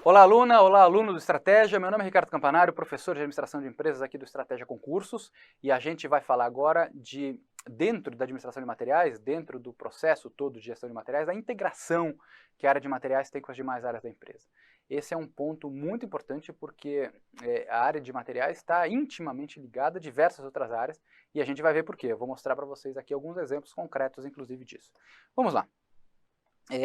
Olá, aluna, olá, aluno do Estratégia. Meu nome é Ricardo Campanário, professor de administração de empresas aqui do Estratégia Concursos, e a gente vai falar agora de, dentro da administração de materiais, dentro do processo todo de gestão de materiais, da integração que a área de materiais tem com as demais áreas da empresa. Esse é um ponto muito importante porque a área de materiais está intimamente ligada a diversas outras áreas, e a gente vai ver por quê. Eu vou mostrar para vocês aqui alguns exemplos concretos, inclusive, disso. Vamos lá.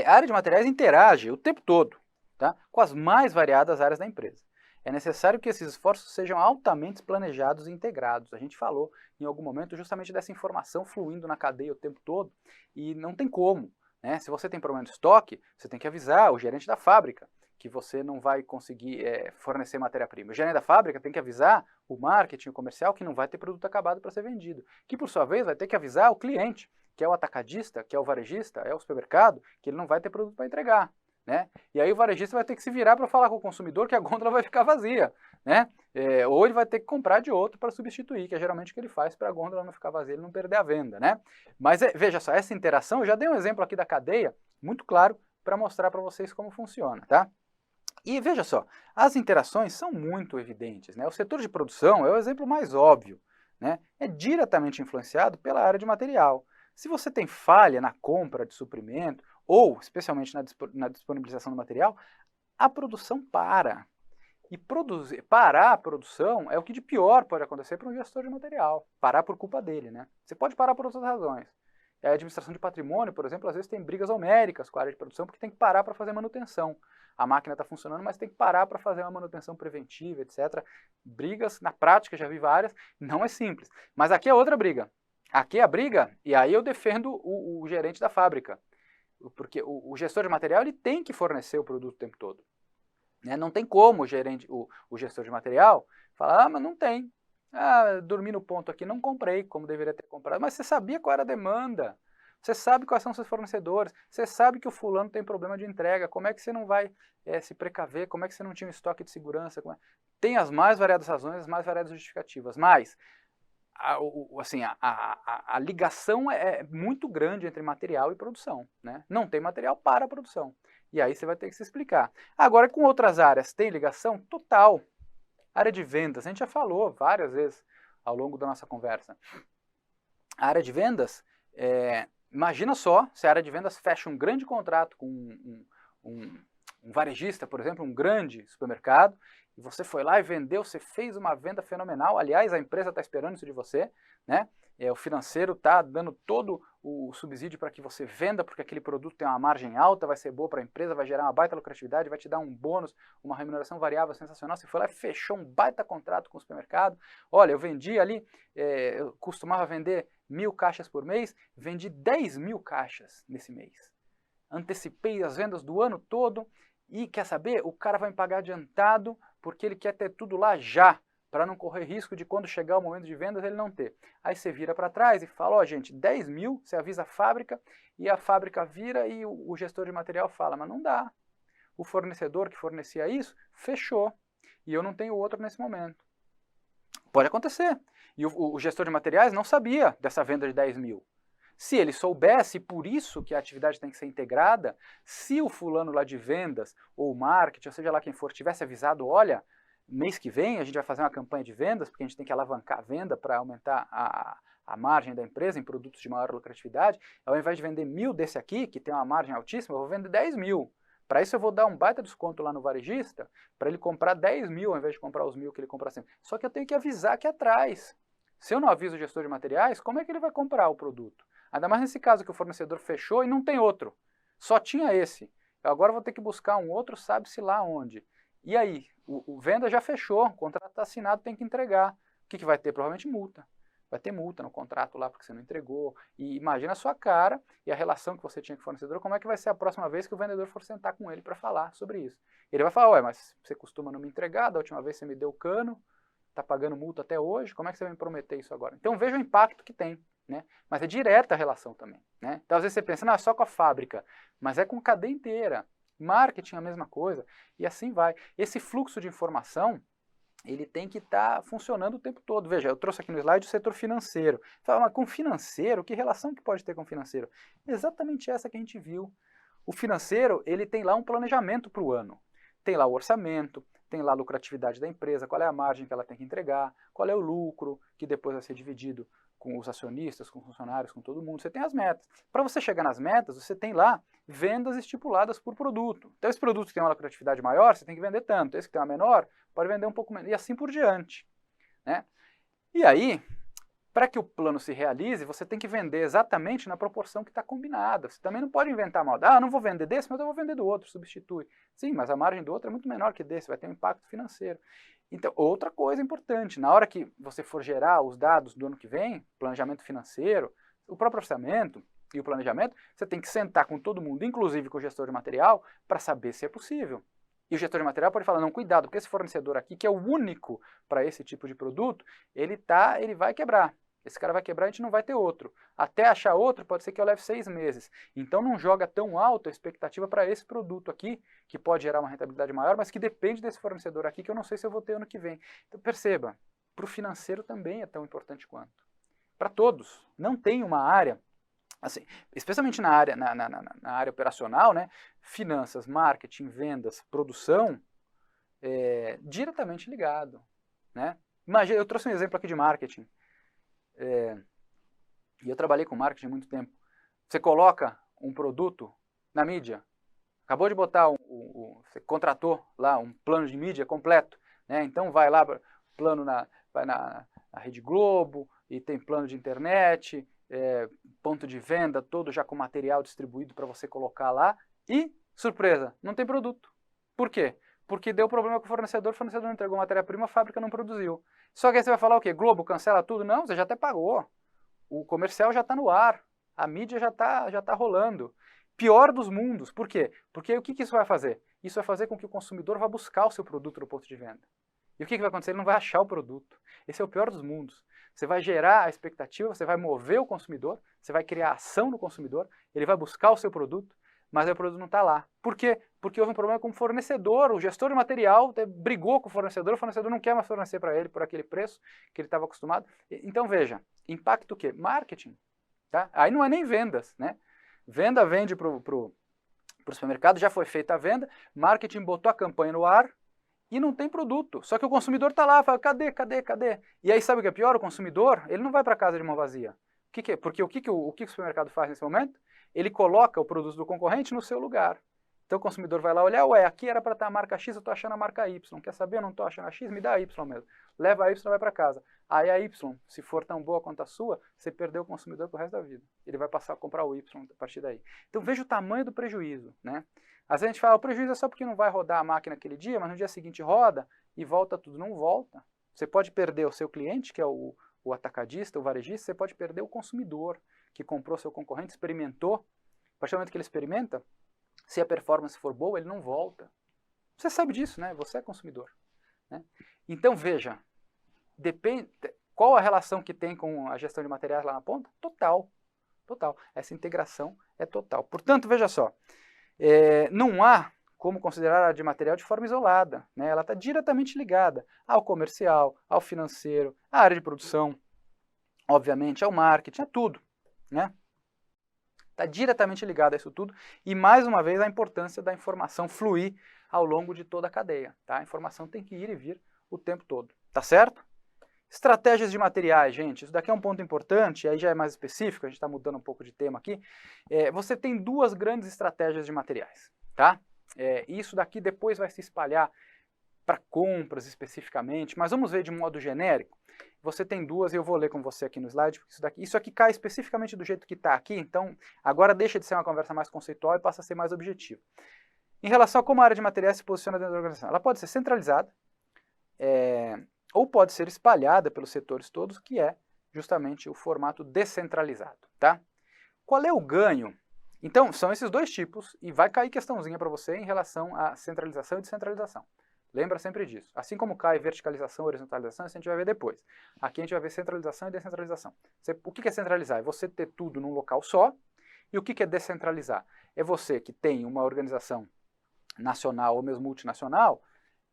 A área de materiais interage o tempo todo, tá, com as mais variadas áreas da empresa. É necessário que esses esforços sejam altamente planejados e integrados. A gente falou em algum momento justamente dessa informação fluindo na cadeia o tempo todo e não tem como, né? Se você tem problema de estoque, você tem que avisar o gerente da fábrica que você não vai conseguir fornecer matéria-prima. O gerente da fábrica tem que avisar o marketing, o comercial, que não vai ter produto acabado para ser vendido, que por sua vez vai ter que avisar o cliente, que é o atacadista, que é o varejista, é o supermercado, que ele não vai ter produto para entregar. Né? E aí o varejista vai ter que se virar para falar com o consumidor que a gôndola vai ficar vazia, né? Ou ele vai ter que comprar de outro para substituir, que é geralmente o que ele faz para a gôndola não ficar vazia e não perder a venda, né? Mas veja só, essa interação, eu já dei um exemplo aqui da cadeia, muito claro, para mostrar para vocês como funciona, tá? E veja só, as interações são muito evidentes, né? O setor de produção é o exemplo mais óbvio, né? É diretamente influenciado pela área de material. Se você tem falha na compra de suprimento, ou especialmente na disponibilização do material, a produção para. E parar a produção é o que de pior pode acontecer para um gestor de material. Parar por culpa dele, né? Você pode parar por outras razões. A administração de patrimônio, por exemplo, às vezes tem brigas homéricas com a área de produção porque tem que parar para fazer manutenção. A máquina está funcionando, mas tem que parar para fazer uma manutenção preventiva, etc. Brigas, na prática, já vi várias, não é simples. Mas aqui é outra briga. Aqui é a briga, e aí eu defendo o gerente da fábrica. Porque o gestor de material ele tem que fornecer o produto o tempo todo. Né? Não tem como o gestor de material falar, mas não tem. Dormi no ponto aqui, não comprei como deveria ter comprado. Mas você sabia qual era a demanda. Você sabe quais são seus fornecedores. Você sabe que o fulano tem problema de entrega. Como é que você não vai se precaver? Como é que você não tinha um estoque de segurança? Tem as mais variadas razões, as mais variadas justificativas. Mas a ligação é muito grande entre material e produção. Né? Não tem material para a produção. E aí você vai ter que se explicar. Agora, com outras áreas, tem ligação? Total. Área de vendas, a gente já falou várias vezes ao longo da nossa conversa. A área de vendas, imagina só se a área de vendas fecha um grande contrato com um varejista, por exemplo, um grande supermercado, e você foi lá e vendeu, você fez uma venda fenomenal, aliás, a empresa está esperando isso de você, né? O financeiro está dando todo o subsídio para que você venda, porque aquele produto tem uma margem alta, vai ser boa para a empresa, vai gerar uma baita lucratividade, vai te dar um bônus, uma remuneração variável sensacional. Você foi lá e fechou um baita contrato com o supermercado. Olha, eu vendi ali, eu costumava vender 1.000 caixas por mês, vendi 10.000 caixas nesse mês. Antecipei as vendas do ano todo e, quer saber, o cara vai me pagar adiantado porque ele quer ter tudo lá já, para não correr risco de quando chegar o momento de vendas ele não ter. Aí você vira para trás e fala, ó gente, 10.000, você avisa a fábrica, e a fábrica vira e o gestor de material fala, mas não dá. O fornecedor que fornecia isso, fechou, e eu não tenho outro nesse momento. Pode acontecer. E o gestor de materiais não sabia dessa venda de 10.000. Se ele soubesse, por isso que a atividade tem que ser integrada, se o fulano lá de vendas, ou marketing, ou seja lá quem for, tivesse avisado, olha, mês que vem a gente vai fazer uma campanha de vendas, porque a gente tem que alavancar a venda para aumentar a margem da empresa em produtos de maior lucratividade, ao invés de vender 1.000 desse aqui, que tem uma margem altíssima, eu vou vender 10.000. Para isso eu vou dar um baita desconto lá no varejista, para ele comprar 10.000 ao invés de comprar os 1.000 que ele compra sempre. Só que eu tenho que avisar aqui atrás. Se eu não aviso o gestor de materiais, como é que ele vai comprar o produto? Ainda mais nesse caso que o fornecedor fechou e não tem outro. Só tinha esse. Eu agora vou ter que buscar um outro, sabe-se lá onde. E aí? O venda já fechou, o contrato está assinado, tem que entregar. O que vai ter? Provavelmente multa. Vai ter multa no contrato lá porque você não entregou. E imagina a sua cara e a relação que você tinha com o fornecedor, como é que vai ser a próxima vez que o vendedor for sentar com ele para falar sobre isso. Ele vai falar, ué, mas você costuma não me entregar, da última vez você me deu cano, está pagando multa até hoje, como é que você vai me prometer isso agora? Então veja o impacto que tem. Né? Mas é direta a relação também. Né? Então às vezes você pensa, não, é só com a fábrica, mas é com a cadeia inteira. Marketing é a mesma coisa, e assim vai. Esse fluxo de informação, ele tem que estar funcionando o tempo todo. Veja, eu trouxe aqui no slide o setor financeiro. Fala, mas com financeiro, que relação que pode ter com financeiro? Exatamente essa que a gente viu. O financeiro, ele tem lá um planejamento para o ano. tem lá o orçamento, tem lá a lucratividade da empresa, qual é a margem que ela tem que entregar, qual é o lucro que depois vai ser dividido com os acionistas, com os funcionários, com todo mundo. Você tem as metas. Para você chegar nas metas, você tem lá vendas estipuladas por produto. Então, esse produto que tem uma lucratividade maior, você tem que vender tanto. Esse que tem uma menor, pode vender um pouco menos. E assim por diante, né? E aí, para que o plano se realize, você tem que vender exatamente na proporção que está combinada. Você também não pode inventar moda. Ah, não vou vender desse, mas eu vou vender do outro, substitui. Sim, mas a margem do outro é muito menor que desse, vai ter um impacto financeiro. Então, outra coisa importante, na hora que você for gerar os dados do ano que vem, planejamento financeiro, o próprio orçamento e o planejamento, você tem que sentar com todo mundo, inclusive com o gestor de material, para saber se é possível. E o gestor de material pode falar, não, cuidado, porque esse fornecedor aqui, que é o único para esse tipo de produto, ele vai quebrar. Esse cara vai quebrar, a gente não vai ter outro. Até achar outro, pode ser que eu leve 6 meses. Então não joga tão alto a expectativa para esse produto aqui, que pode gerar uma rentabilidade maior, mas que depende desse fornecedor aqui, que eu não sei se eu vou ter ano que vem. Então perceba, para o financeiro também é tão importante quanto. Para todos. Não tem uma área, assim, especialmente na área, na área operacional, né? Finanças, marketing, vendas, produção, diretamente ligado. Né? Imagina, eu trouxe um exemplo aqui de marketing. E eu trabalhei com marketing há muito tempo. Você coloca um produto na mídia, acabou de botar, você contratou lá um plano de mídia completo, né? Então vai lá, plano vai na Rede Globo, e tem plano de internet, ponto de venda, todo já com material distribuído para você colocar lá, e, surpresa, não tem produto. Por quê? Porque deu problema com o fornecedor não entregou matéria-prima, a fábrica não produziu. Só que aí você vai falar o quê? Globo cancela tudo? Não, você já até pagou. O comercial já está no ar. A mídia já tá rolando. Pior dos mundos. Por quê? Porque o que isso vai fazer? Isso vai fazer com que o consumidor vá buscar o seu produto no ponto de venda. E o que vai acontecer? Ele não vai achar o produto. Esse é o pior dos mundos. Você vai gerar a expectativa, você vai mover o consumidor, você vai criar ação no consumidor, ele vai buscar o seu produto, mas aí o produto não está lá. Por quê? Porque houve um problema com o fornecedor, o gestor de material brigou com o fornecedor não quer mais fornecer para ele por aquele preço que ele estava acostumado. Então veja, impacto o quê? Marketing. Tá? Aí não é nem vendas, né? Venda vende para o supermercado, já foi feita a venda, marketing botou a campanha no ar e não tem produto. Só que o consumidor está lá, fala, cadê? E aí sabe o que é pior? O consumidor, ele não vai para casa de mão vazia. Porque o que o supermercado faz nesse momento? Ele coloca o produto do concorrente no seu lugar. Então o consumidor vai lá olhar, ué, aqui era para estar a marca X, eu estou achando a marca Y. Quer saber? Eu não estou achando a X, me dá a Y mesmo. Leva a Y e vai para casa. Aí a Y, se for tão boa quanto a sua, você perdeu o consumidor pro resto da vida. Ele vai passar a comprar o Y a partir daí. Então veja o tamanho do prejuízo, né? Às vezes a gente fala, o prejuízo é só porque não vai rodar a máquina aquele dia, mas no dia seguinte roda e volta tudo. Não volta. Você pode perder o seu cliente, que é o atacadista, o varejista, você pode perder o consumidor, que comprou seu concorrente, experimentou. A partir do momento que ele experimenta, se a performance for boa, ele não volta. Você sabe disso, né? Você é consumidor. Né? Então veja, qual a relação que tem com a gestão de materiais lá na ponta? Total. Essa integração é total. Portanto, veja só, não há como considerar a área de material de forma isolada. Né? Ela está diretamente ligada ao comercial, ao financeiro, à área de produção, obviamente, ao marketing, a tudo. Né? Está diretamente ligada a isso tudo. E, mais uma vez, a importância da informação fluir ao longo de toda a cadeia. Tá? A informação tem que ir e vir o tempo todo. Tá certo? Estratégias de materiais, gente. Isso daqui é um ponto importante, aí já é mais específico, a gente está mudando um pouco de tema aqui. Você tem 2 grandes estratégias de materiais. Tá? Isso daqui depois vai se espalhar para compras especificamente, mas vamos ver de modo genérico. Você tem 2 e eu vou ler com você aqui no slide, porque isso aqui cai especificamente do jeito que está aqui, então agora deixa de ser uma conversa mais conceitual e passa a ser mais objetiva. Em relação a como a área de materiais se posiciona dentro da organização, ela pode ser centralizada, ou pode ser espalhada pelos setores todos, que é justamente o formato descentralizado. Tá? Qual é o ganho? Então, são esses 2 tipos, e vai cair questãozinha para você em relação à centralização e descentralização. Lembra sempre disso. Assim como cai verticalização e horizontalização, isso a gente vai ver depois. Aqui a gente vai ver centralização e descentralização. O que é centralizar? É você ter tudo num local só. E o que é descentralizar? É você que tem uma organização nacional ou mesmo multinacional,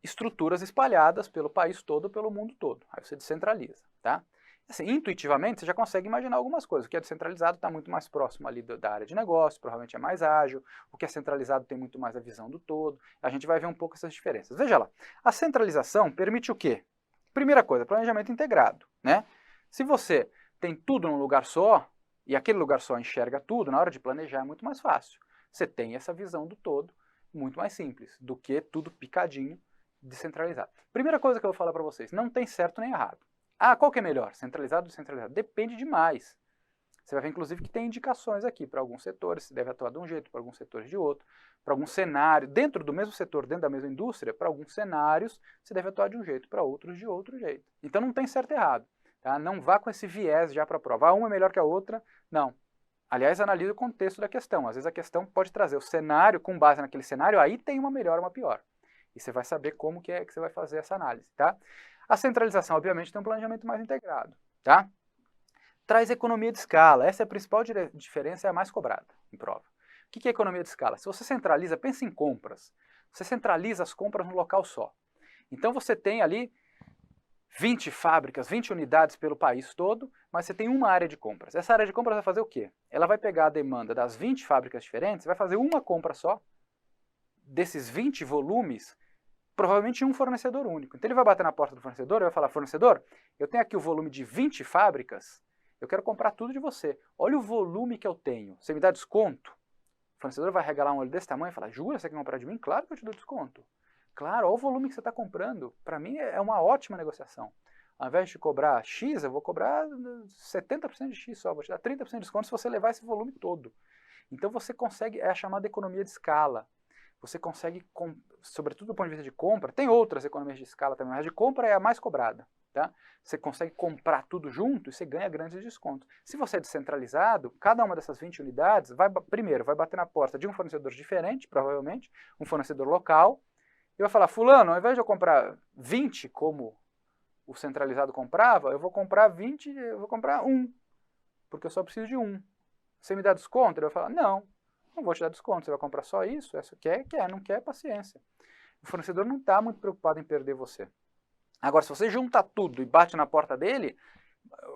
estruturas espalhadas pelo país todo, pelo mundo todo. Aí você descentraliza. Tá? Assim, intuitivamente, você já consegue imaginar algumas coisas. O que é descentralizado está muito mais próximo ali da área de negócio, provavelmente é mais ágil. O que é centralizado tem muito mais a visão do todo. A gente vai ver um pouco essas diferenças. Veja lá, a centralização permite o quê? Primeira coisa, planejamento integrado, né? Se você tem tudo num lugar só, e aquele lugar só enxerga tudo, na hora de planejar é muito mais fácil. Você tem essa visão do todo, muito mais simples, do que tudo picadinho, descentralizado. Primeira coisa que eu vou falar para vocês, não tem certo nem errado. Ah, qual que é melhor? Centralizado ou descentralizado? Depende demais. Você vai ver, inclusive, que tem indicações aqui para alguns setores, você deve atuar de um jeito, para alguns setores de outro, para algum cenário, dentro do mesmo setor, dentro da mesma indústria, para alguns cenários, você deve atuar de um jeito, para outros de outro jeito. Então não tem certo e errado. Tá? Não vá com esse viés já para a prova. Uma é melhor que a outra. Não. Aliás, analise o contexto da questão. Às vezes a questão pode trazer o cenário, com base naquele cenário, aí tem uma melhor ou uma pior. E você vai saber como que é que você vai fazer essa análise. Tá? A centralização, obviamente, tem um planejamento mais integrado, tá? Traz economia de escala. Essa é a principal diferença, é a mais cobrada em prova. O que é economia de escala? Se você centraliza, pensa em compras. Você centraliza as compras num local só. Então você tem ali 20 fábricas, 20 unidades pelo país todo, mas você tem uma área de compras. Essa área de compras vai fazer o quê? Ela vai pegar a demanda das 20 fábricas diferentes, vai fazer uma compra só, desses 20 volumes, provavelmente um fornecedor único. Então ele vai bater na porta do fornecedor e vai falar, fornecedor, eu tenho aqui o volume de 20 fábricas, eu quero comprar tudo de você. Olha o volume que eu tenho, você me dá desconto? O fornecedor vai regalar um olho desse tamanho e falar, jura, você quer comprar de mim? Claro que eu te dou desconto. Claro, olha o volume que você está comprando. Para mim é uma ótima negociação. Ao invés de cobrar X, eu vou cobrar 70% de X só, vou te dar 30% de desconto se você levar esse volume todo. Então você consegue, é a chamada economia de escala. Você consegue, sobretudo do ponto de vista de compra, tem outras economias de escala também, mas a de compra é a mais cobrada. Tá? Você consegue comprar tudo junto e você ganha grandes descontos. Se você é descentralizado, cada uma dessas 20 unidades, primeiro, vai bater na porta de um fornecedor diferente, provavelmente, um fornecedor local, e vai falar, fulano, ao invés de eu comprar 20 como o centralizado comprava, eu vou comprar 20, eu vou comprar 1, porque eu só preciso de 1. Você me dá desconto? Ele vai falar, não vou te dar desconto, você vai comprar só isso, essa quer, não quer, paciência. O fornecedor não está muito preocupado em perder você. Agora, se você junta tudo e bate na porta dele,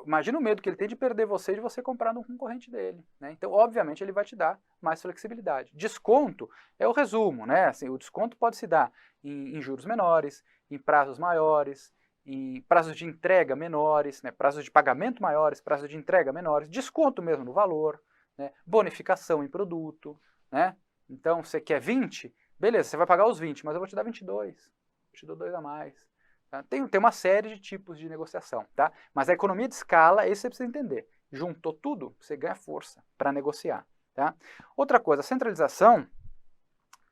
imagina o medo que ele tem de perder você e de você comprar no concorrente dele. Né? Então, obviamente, ele vai te dar mais flexibilidade. Desconto é o resumo. Né? Assim, o desconto pode se dar em juros menores, em prazos maiores, em prazos de entrega menores, né? Prazos de pagamento maiores, prazos de entrega menores, desconto mesmo no valor, né? Bonificação em produto. Né? Então, você quer 20? Beleza, você vai pagar os 20, mas eu vou te dar 22. Eu te dou 2 a mais. Tá? Tem uma série de tipos de negociação, tá? Mas a economia de escala, isso você precisa entender. Juntou tudo, você ganha força para negociar. Tá? Outra coisa, a centralização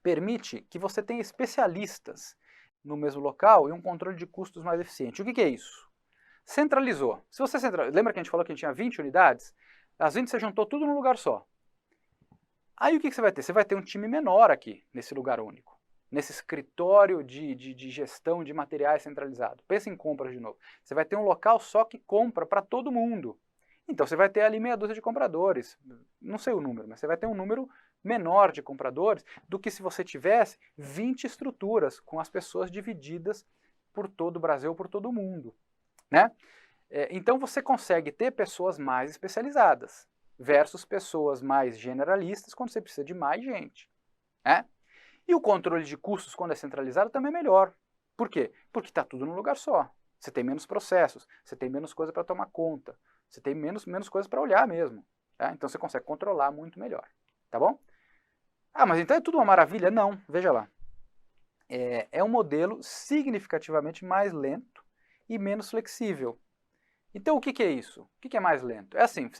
permite que você tenha especialistas no mesmo local e um controle de custos mais eficiente. O que é isso? Centralizou. Se você lembra que a gente falou que a gente tinha 20 unidades? As 20 você juntou tudo num lugar só. Aí o que você vai ter? Você vai ter um time menor aqui, nesse lugar único. Nesse escritório de gestão de materiais centralizado. Pensa em compras de novo. Você vai ter um local só que compra para todo mundo. Então você vai ter ali meia dúzia de compradores. Não sei o número, mas você vai ter um número menor de compradores do que se você tivesse 20 estruturas com as pessoas divididas por todo o Brasil, por todo o mundo. Né? Então você consegue ter pessoas mais especializadas versus pessoas mais generalistas quando você precisa de mais gente. Né? E o controle de custos, quando é centralizado, também é melhor. Por quê? Porque está tudo num lugar só. Você tem menos processos, você tem menos coisa para tomar conta, você tem menos coisa para olhar mesmo. Tá? Então você consegue controlar muito melhor. Tá bom? Ah, mas então é tudo uma maravilha? Não, veja lá. É um modelo significativamente mais lento e menos flexível. Então o que é isso? O que é mais lento? É assim,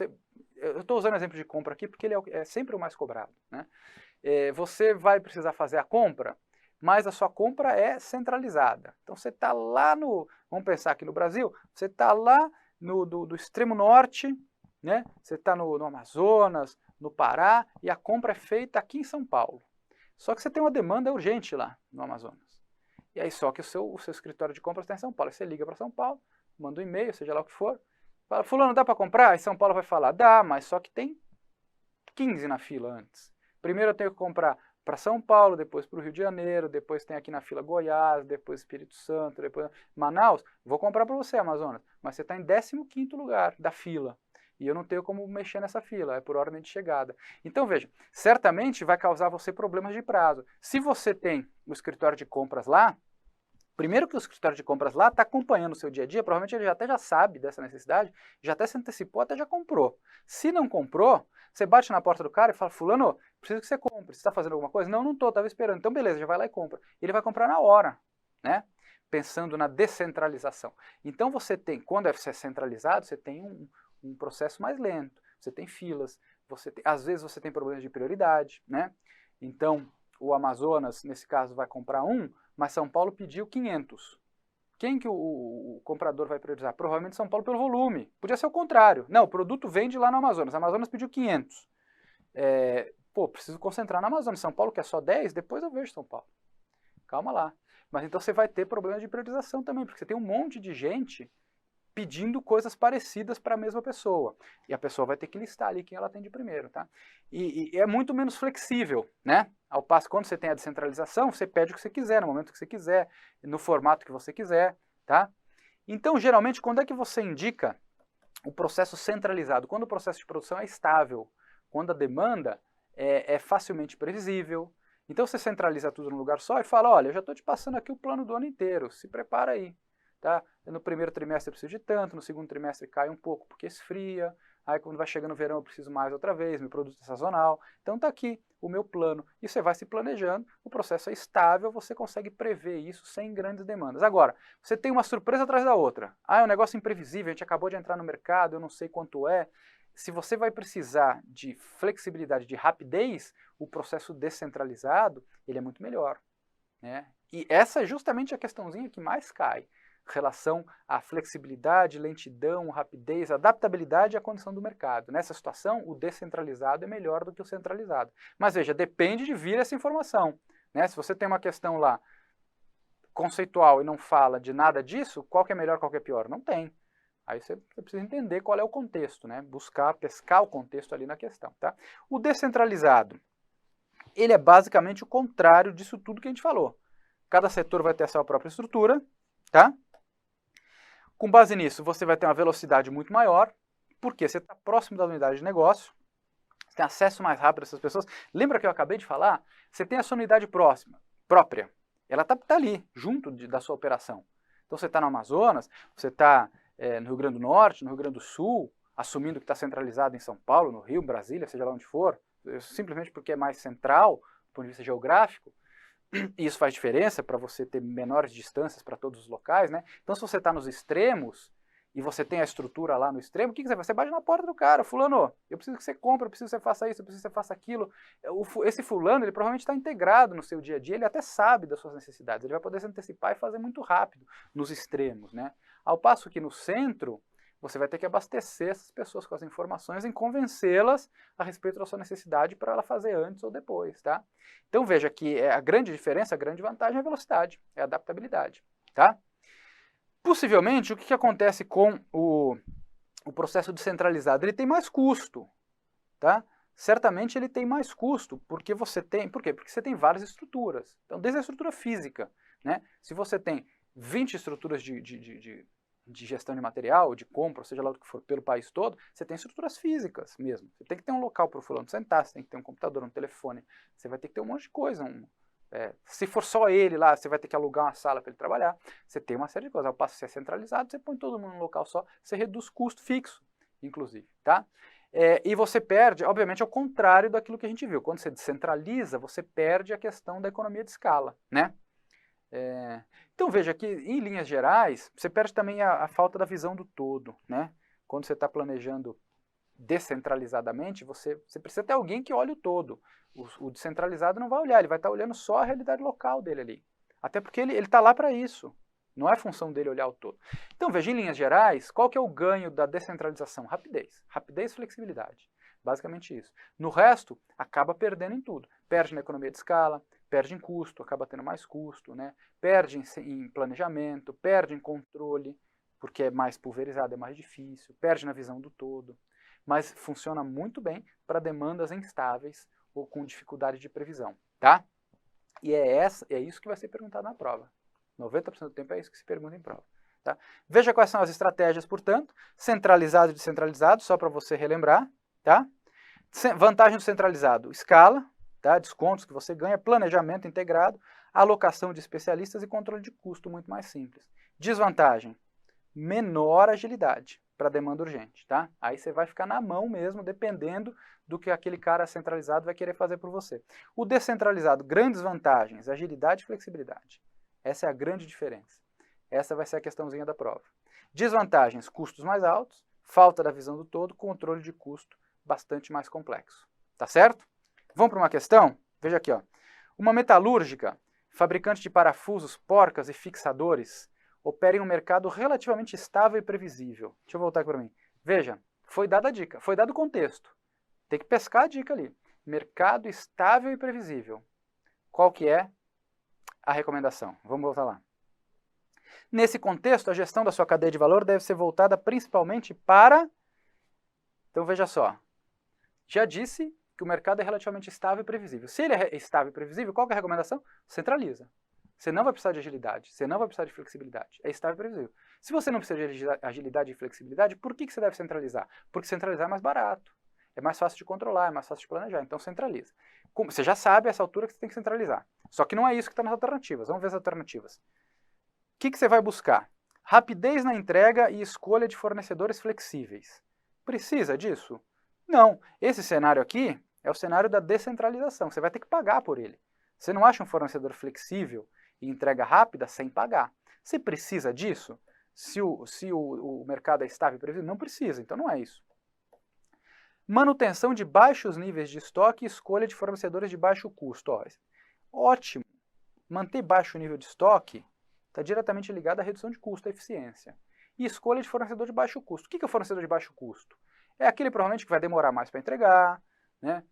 eu estou usando o exemplo de compra aqui porque ele é sempre o mais cobrado. Né? Você vai precisar fazer a compra, mas a sua compra é centralizada. Então você está lá vamos pensar aqui no Brasil, você está lá do extremo norte, né? Você está no Amazonas, no Pará, e a compra é feita aqui em São Paulo. Só que você tem uma demanda urgente lá no Amazonas. E aí só que o seu escritório de compras está em São Paulo. Aí você liga para São Paulo, manda um e-mail, seja lá o que for, fala, fulano, dá para comprar? Aí São Paulo vai falar, dá, mas só que tem 15 na fila antes. Primeiro eu tenho que comprar para São Paulo, depois para o Rio de Janeiro, depois tem aqui na fila Goiás, depois Espírito Santo, depois Manaus, vou comprar para você, Amazonas, mas você está em 15º lugar da fila. E eu não tenho como mexer nessa fila, é por ordem de chegada. Então, veja, certamente vai causar você problemas de prazo. Se você tem o escritório de compras lá, primeiro que o escritório de compras lá está acompanhando o seu dia a dia, provavelmente ele até já sabe dessa necessidade, já até se antecipou, até já comprou. Se não comprou, você bate na porta do cara e fala, fulano, preciso que você compre, você está fazendo alguma coisa? Não, não estou, estava esperando. Então beleza, já vai lá e compra. Ele vai comprar na hora, né? Pensando na descentralização. Então você tem, quando é centralizado, você tem um processo mais lento, você tem filas, às vezes você tem problemas de prioridade, né? Então o Amazonas, nesse caso, vai comprar mas São Paulo pediu 500. Quem que o comprador vai priorizar? Provavelmente São Paulo pelo volume. Podia ser o contrário. Não, o produto vende lá no Amazonas. O Amazonas pediu 500. Preciso concentrar no Amazonas. São Paulo quer só 10, depois eu vejo São Paulo. Calma lá. Mas então você vai ter problema de priorização também, porque você tem um monte de gente pedindo coisas parecidas para a mesma pessoa. E a pessoa vai ter que listar ali quem ela atende primeiro, tá? E é muito menos flexível, né? Ao passo que quando você tem a descentralização, você pede o que você quiser, no momento que você quiser, no formato que você quiser, tá? Então, geralmente, quando é que você indica o processo centralizado? Quando o processo de produção é estável, quando a demanda é facilmente previsível. Então, você centraliza tudo num lugar só e fala, olha, eu já estou te passando aqui o plano do ano inteiro, se prepara aí. Tá? No primeiro trimestre eu preciso de tanto, no segundo trimestre cai um pouco porque esfria, aí quando vai chegando o verão eu preciso mais outra vez, meu produto é sazonal. Então está aqui o meu plano. E você vai se planejando, o processo é estável, você consegue prever isso sem grandes demandas. Agora, você tem uma surpresa atrás da outra. É um negócio imprevisível, a gente acabou de entrar no mercado, eu não sei quanto é. Se você vai precisar de flexibilidade, de rapidez, o processo descentralizado, ele é muito melhor, né? E essa é justamente a questãozinha que mais cai. Relação à flexibilidade, lentidão, rapidez, adaptabilidade à condição do mercado. Nessa situação, o descentralizado é melhor do que o centralizado. Mas veja, depende de vir essa informação, né? Se você tem uma questão lá conceitual e não fala de nada disso, qual que é melhor, qual que é pior? Não tem. Aí você precisa entender qual é o contexto, né? Buscar, pescar o contexto ali na questão, tá? O descentralizado, ele é basicamente o contrário disso tudo que a gente falou. Cada setor vai ter a sua própria estrutura, tá? Com base nisso, você vai ter uma velocidade muito maior, porque você está próximo da unidade de negócio, você tem acesso mais rápido a essas pessoas. Lembra que eu acabei de falar? Você tem a sua unidade própria. Ela está ali, junto da sua operação. Então você está no Amazonas, você está no Rio Grande do Norte, no Rio Grande do Sul, assumindo que está centralizado em São Paulo, no Rio, Brasília, seja lá onde for, simplesmente porque é mais central, do ponto de vista geográfico. E isso faz diferença para você ter menores distâncias para todos os locais, né? Então, se você está nos extremos e você tem a estrutura lá no extremo, o que você faz? Você bate na porta do cara, fulano, eu preciso que você compre, eu preciso que você faça isso, eu preciso que você faça aquilo. Esse fulano, ele provavelmente está integrado no seu dia a dia, ele até sabe das suas necessidades, ele vai poder se antecipar e fazer muito rápido nos extremos, né? Ao passo que no centro, você vai ter que abastecer essas pessoas com as informações e convencê-las a respeito da sua necessidade para ela fazer antes ou depois, tá? Então veja que a grande diferença, a grande vantagem é a velocidade, é a adaptabilidade, tá? Possivelmente, o que acontece com o processo descentralizado? Ele tem mais custo, tá? Certamente ele tem mais custo, porque você tem... Por quê? Porque você tem várias estruturas. Então, desde a estrutura física, né? Se você tem 20 estruturas de gestão de material, de compra, seja lá o que for, pelo país todo, você tem estruturas físicas mesmo. Você tem que ter um local para o fulano sentar, você tem que ter um computador, um telefone, você vai ter que ter um monte de coisa. Se for só ele lá, você vai ter que alugar uma sala para ele trabalhar. Você tem uma série de coisas. Ao passo que você é centralizado, você põe todo mundo num local só, você reduz custo fixo, inclusive, tá? E você perde, obviamente, ao contrário daquilo que a gente viu. Quando você descentraliza, você perde a questão da economia de escala, né? Então veja que, em linhas gerais, você perde também a falta da visão do todo, né? Quando você está planejando descentralizadamente, você precisa ter alguém que olhe o todo. O descentralizado não vai olhar, ele vai estar olhando só a realidade local dele ali. Até porque ele está lá para isso. Não é função dele olhar o todo. Então veja, em linhas gerais, qual que é o ganho da descentralização? Rapidez. Rapidez e flexibilidade. Basicamente isso. No resto, acaba perdendo em tudo. Perde na economia de escala, perde em custo, acaba tendo mais custo, né? Perde em planejamento, perde em controle, porque é mais pulverizado, é mais difícil, perde na visão do todo. Mas funciona muito bem para demandas instáveis ou com dificuldade de previsão. tá? E é isso que vai ser perguntado na prova. 90% do tempo é isso que se pergunta em prova. Tá? Veja quais são as estratégias, portanto. Centralizado e descentralizado, só para você relembrar. Tá? Vantagem do centralizado, escala, tá? Descontos que você ganha, planejamento integrado, alocação de especialistas e controle de custo muito mais simples. Desvantagem, menor agilidade para demanda urgente. Tá? Aí você vai ficar na mão mesmo, dependendo do que aquele cara centralizado vai querer fazer por você. O descentralizado, grandes vantagens, agilidade e flexibilidade. Essa é a grande diferença. Essa vai ser a questãozinha da prova. Desvantagens, custos mais altos, falta da visão do todo, controle de custo bastante mais complexo. Tá certo? Vamos para uma questão? Veja aqui, ó. Uma metalúrgica, fabricante de parafusos, porcas e fixadores, opera em um mercado relativamente estável e previsível. Deixa eu voltar aqui para mim. Veja, foi dada a dica, foi dado o contexto. Tem que pescar a dica ali. Mercado estável e previsível. Qual que é a recomendação? Vamos voltar lá. Nesse contexto, a gestão da sua cadeia de valor deve ser voltada principalmente para... Então, veja só. Já disse que o mercado é relativamente estável e previsível. Se ele é estável e previsível, qual que é a recomendação? Centraliza. Você não vai precisar de agilidade, você não vai precisar de flexibilidade. É estável e previsível. Se você não precisa de agilidade e flexibilidade, por que você deve centralizar? Porque centralizar é mais barato, é mais fácil de controlar, é mais fácil de planejar. Então, centraliza. Você já sabe a essa altura que você tem que centralizar. Só que não é isso que está nas alternativas. Vamos ver as alternativas. O que você vai buscar? Rapidez na entrega e escolha de fornecedores flexíveis. Precisa disso? Não. Esse cenário aqui é o cenário da descentralização. Você vai ter que pagar por ele. Você não acha um fornecedor flexível e entrega rápida sem pagar. Você precisa disso? Se o mercado é estável e previsível? Não precisa, então não é isso. Manutenção de baixos níveis de estoque e escolha de fornecedores de baixo custo. Ó, ótimo. Manter baixo nível de estoque está diretamente ligado à redução de custo, à eficiência. E escolha de fornecedor de baixo custo. O que é o fornecedor de baixo custo? É aquele provavelmente que vai demorar mais para entregar, né?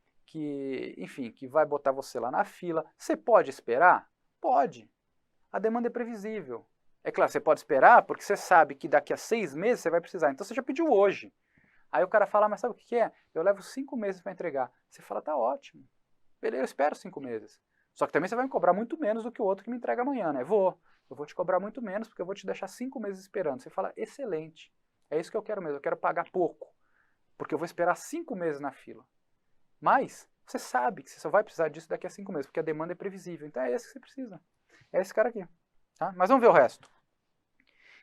Enfim, que vai botar você lá na fila. Você pode esperar? Pode. A demanda é previsível. É claro, você pode esperar porque você sabe que daqui a 6 meses você vai precisar. Então você já pediu hoje. Aí o cara fala, mas sabe o que é? Eu levo 5 meses para entregar. Você fala, tá ótimo. Beleza, eu espero 5 meses. Só que também você vai me cobrar muito menos do que o outro que me entrega amanhã, né? Eu vou te cobrar muito menos porque eu vou te deixar 5 meses esperando. Você fala, excelente. É isso que eu quero mesmo. Eu quero pagar pouco. Porque eu vou esperar 5 meses na fila. Mas você sabe que você só vai precisar disso daqui a 5 meses, porque a demanda é previsível. Então é esse que você precisa. É esse cara aqui. Tá? Mas vamos ver o resto.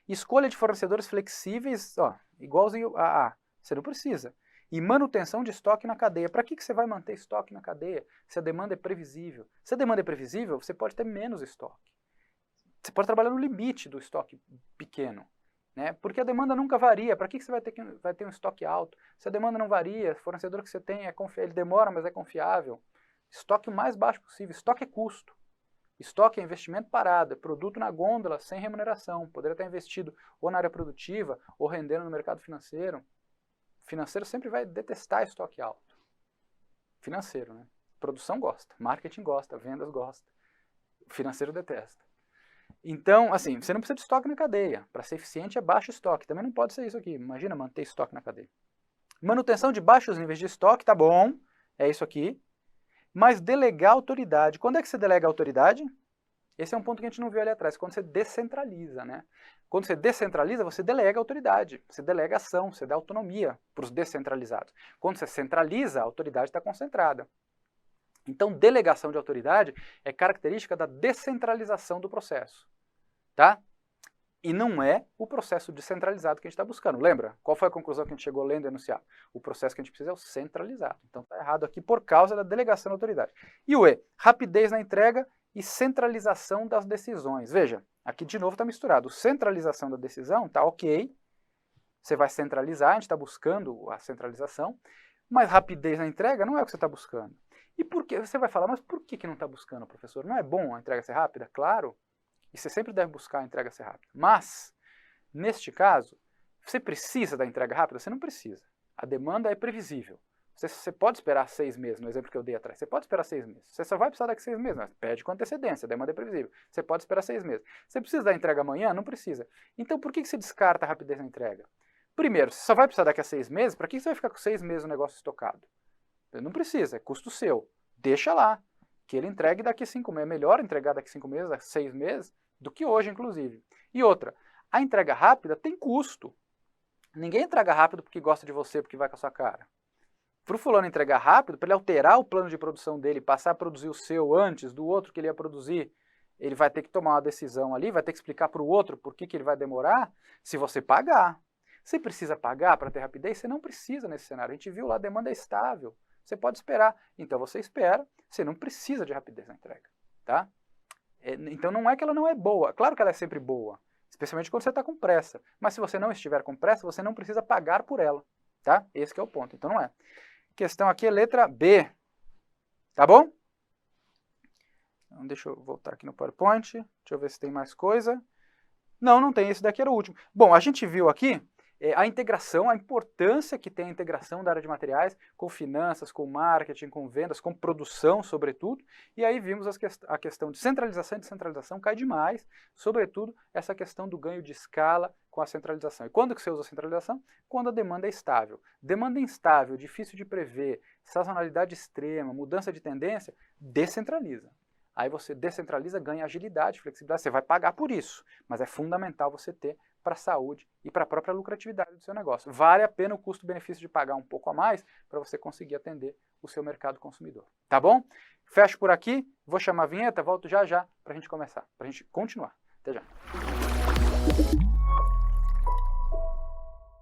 Escolha de fornecedores flexíveis, ó, igualzinho a A. Você não precisa. E manutenção de estoque na cadeia. Para que você vai manter estoque na cadeia se a demanda é previsível? Se a demanda é previsível, você pode ter menos estoque. Você pode trabalhar no limite do estoque pequeno. Né? Porque a demanda nunca varia. Para que você vai ter um estoque alto? Se a demanda não varia, o fornecedor que você tem é confiável, ele demora, mas é confiável. Estoque o mais baixo possível. Estoque é custo. Estoque é investimento parado, é produto na gôndola sem remuneração. Poderia estar investido ou na área produtiva ou rendendo no mercado financeiro. O financeiro sempre vai detestar estoque alto. Financeiro, né? Produção gosta, marketing gosta, vendas gosta. O financeiro detesta. Então, assim, você não precisa de estoque na cadeia. Para ser eficiente é baixo estoque. Também não pode ser isso aqui. Imagina manter estoque na cadeia. Manutenção de baixos níveis de estoque, tá bom. É isso aqui. Mas delegar autoridade. Quando é que você delega autoridade? Esse é um ponto que a gente não viu ali atrás. Quando você descentraliza, né? Quando você descentraliza, você delega autoridade. Você delega ação, você dá autonomia para os descentralizados. Quando você centraliza, a autoridade está concentrada. Então, delegação de autoridade é característica da descentralização do processo. Tá? E não é o processo descentralizado que a gente está buscando. Lembra? Qual foi a conclusão que a gente chegou lendo e enunciado? O processo que a gente precisa é o centralizado. Então está errado aqui por causa da delegação da autoridade. E o E? Rapidez na entrega e centralização das decisões. Veja, aqui de novo está misturado. Centralização da decisão está ok. Você vai centralizar, a gente está buscando a centralização. Mas rapidez na entrega não é o que você está buscando. E por que? Você vai falar, mas por que não está buscando, professor? Não é bom a entrega ser rápida? Claro. E você sempre deve buscar a entrega ser rápida. Mas, neste caso, você precisa da entrega rápida? Você não precisa. A demanda é previsível. Você pode esperar 6 meses, no exemplo que eu dei atrás. Você pode esperar 6 meses. Você só vai precisar daqui a 6 meses, mas pede com antecedência. A demanda é previsível. Você pode esperar 6 meses. Você precisa da entrega amanhã? Não precisa. Então, por que você descarta a rapidez na entrega? Primeiro, você só vai precisar daqui a 6 meses, para que você vai ficar com 6 meses o negócio estocado? Não precisa, é custo seu. Deixa lá. que ele entregue daqui a 5 meses. É melhor entregar daqui a 5 meses, a 6 meses, do que hoje, inclusive. E outra, a entrega rápida tem custo. Ninguém entrega rápido porque gosta de você, porque vai com a sua cara. Para o fulano entregar rápido, para ele alterar o plano de produção dele, passar a produzir o seu antes do outro que ele ia produzir, ele vai ter que tomar uma decisão ali, vai ter que explicar para o outro por que ele vai demorar, se você pagar. Você precisa pagar para ter rapidez? Você não precisa nesse cenário. A gente viu lá, a demanda é estável. Você pode esperar. Então você espera, você não precisa de rapidez na entrega. Tá? Então não é que ela não é boa. Claro que ela é sempre boa, especialmente quando você está com pressa. Mas se você não estiver com pressa, você não precisa pagar por ela. Tá? Esse que é o ponto. Então não é. Questão aqui é letra B. Tá bom? Então, deixa eu voltar aqui no PowerPoint. Deixa eu ver se tem mais coisa. Não, não tem. Esse daqui era o último. Bom, a gente viu aqui a integração, a importância que tem a integração da área de materiais com finanças, com marketing, com vendas, com produção, sobretudo. E aí vimos a questão de centralização e descentralização cai demais, sobretudo essa questão do ganho de escala com a centralização. E quando que você usa a centralização? Quando a demanda é estável. Demanda instável, difícil de prever, sazonalidade extrema, mudança de tendência, descentraliza. Aí você descentraliza, ganha agilidade, flexibilidade, você vai pagar por isso, mas é fundamental você ter para a saúde e para a própria lucratividade do seu negócio. Vale a pena o custo-benefício de pagar um pouco a mais para você conseguir atender o seu mercado consumidor. Tá bom? Fecho por aqui, vou chamar a vinheta, volto já já para a gente começar, para a gente continuar. Até já.